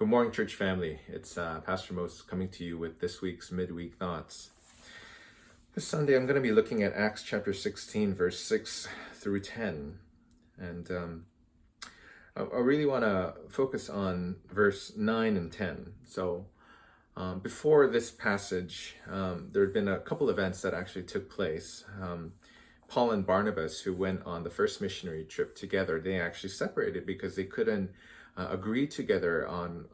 Good morning, church family. It's Pastor Moses coming to you with this week's Midweek Thoughts. This Sunday, I'm going to be looking at Acts chapter 16, verse 6 through 10. And I really want to focus on verse 9 and 10. So before this passage, there had been a couple events that actually took place. Paul and Barnabas, who went on the first missionary trip together, they actually separated because they couldn't agree together on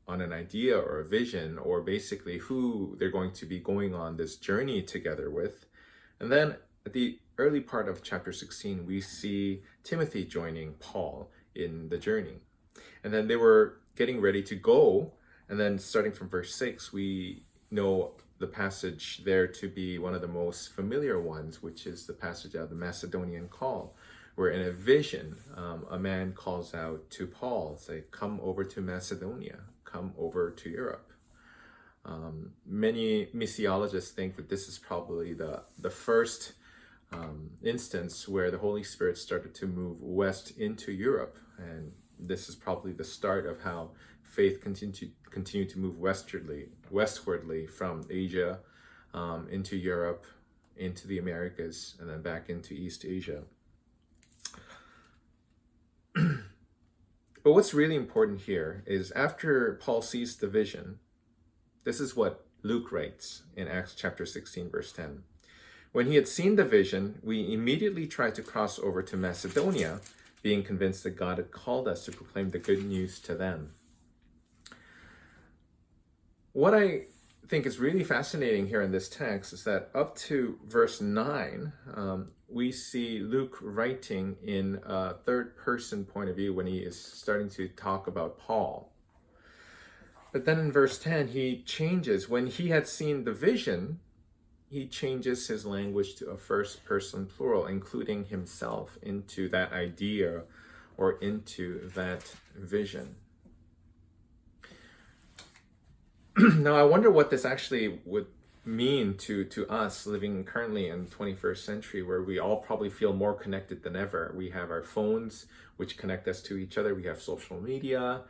an idea or a vision, or basically who they're going to be going on this journey together with. And then at the early part of chapter 16, we see Timothy joining Paul in the journey. And then they were getting ready to go. And then starting from verse 6, we know the passage there to be one of the most familiar ones, which is the passage of the Macedonian call, where in a vision, a man calls out to Paul, say, come over to Macedonia, come over to Europe. Many missiologists think that this is probably the first instance where the Holy Spirit started to move west into Europe. And this is probably the start of how faith continued to move westwardly from Asia into Europe, into the Americas, and then back into East Asia. But what's really important here is after Paul sees the vision, this is what Luke writes in Acts chapter 16, verse 10. When he had seen the vision, we immediately tried to cross over to Macedonia, being convinced that God had called us to proclaim the good news to them. What I think is really fascinating here in this text is that up to verse 9, we see Luke writing in a third person point of view when he is starting to talk about Paul. But then in verse 10, he changes. When he had seen the vision, he changes his language to a first person plural, including himself into that idea or into that vision. Now, I wonder what this actually would mean to us living currently in the 21st century, where we all probably feel more connected than ever. We have our phones, which connect us to each other. We have social media.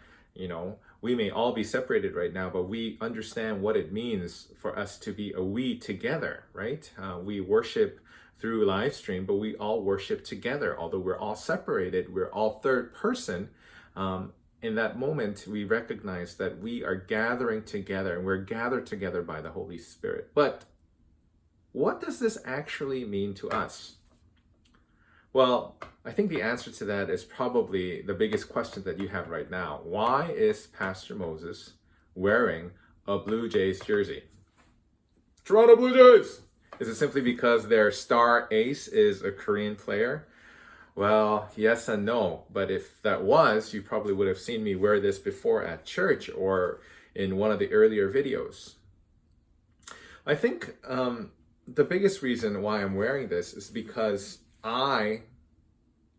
We may all be separated right now, but we understand what it means for us to be a we together, right? We worship through live stream, but we all worship together. Although we're all separated, we're all third person. In that moment, we recognize that we are gathering together, and we're gathered together by the Holy Spirit. But what does this actually mean to us? Well, I think the answer to that is probably the biggest question that you have right now. Why is Pastor Moses wearing a Blue Jays jersey? Toronto Blue Jays! Is it simply because their star ace is a Korean player? Well, yes and no, but if that was, you probably would have seen me wear this before at church or in one of the earlier videos. I think the biggest reason why I'm wearing this is because I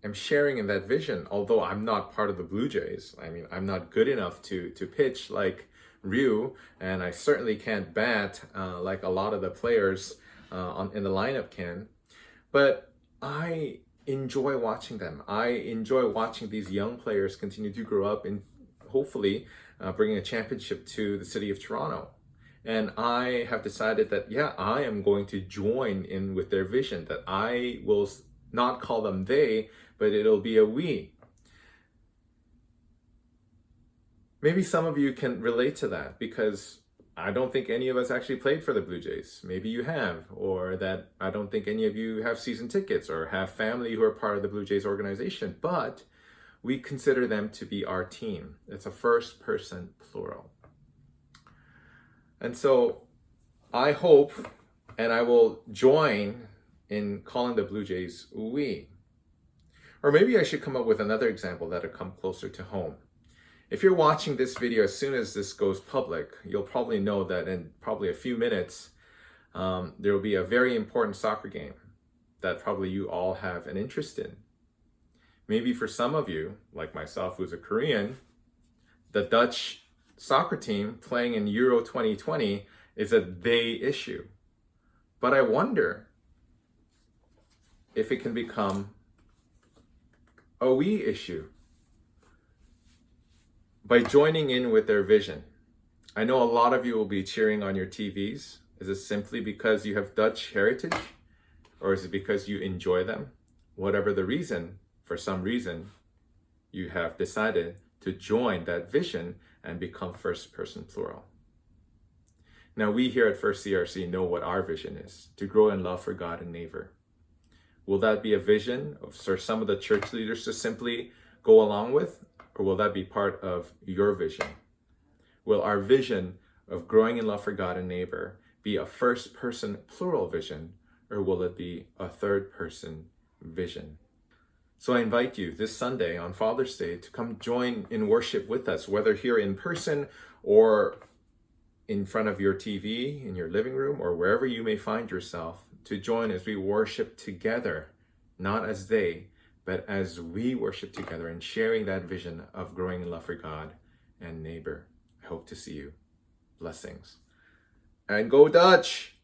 am sharing in that vision, although I'm not part of the Blue Jays. I mean, I'm not good enough to pitch like Ryu, and I certainly can't bat like a lot of the players in the lineup can, but I enjoy watching them. I enjoy watching these young players continue to grow up and hopefully bringing a championship to the city of Toronto. And I have decided that, I am going to join in with their vision, that I will not call them they, but it'll be a we. Maybe some of you can relate to that because I don't think any of us actually played for the Blue Jays. Maybe you have, or that I don't think any of you have season tickets or have family who are part of the Blue Jays organization, but we consider them to be our team. It's a first person plural. And so I hope, and I will join in calling the Blue Jays we. Or maybe I should come up with another example that'll come closer to home. If you're watching this video as soon as this goes public, you'll probably know that in probably a few minutes, there will be a very important soccer game that probably you all have an interest in. Maybe for some of you, like myself, who's a Korean, the Dutch soccer team playing in Euro 2020 is a they issue. But I wonder if it can become a we issue. by joining in with their vision. I know a lot of you will be cheering on your TVs. Is it simply because you have Dutch heritage? Or is it because you enjoy them? Whatever the reason, for some reason, you have decided to join that vision and become first person plural. Now, we here at First CRC know what our vision is, to grow in love for God and neighbor. Will that be a vision for some of the church leaders to simply go along with, or will that be part of your vision? Will our vision of growing in love for God and neighbor be a first person plural vision, or will it be a third person vision? So I invite you this Sunday on Father's Day to come join in worship with us, whether here in person or in front of your TV, in your living room, or wherever you may find yourself, to join as we worship together, not as they, but as we worship together and sharing that vision of growing in love for God and neighbor. I hope to see you. Blessings. And go Dutch!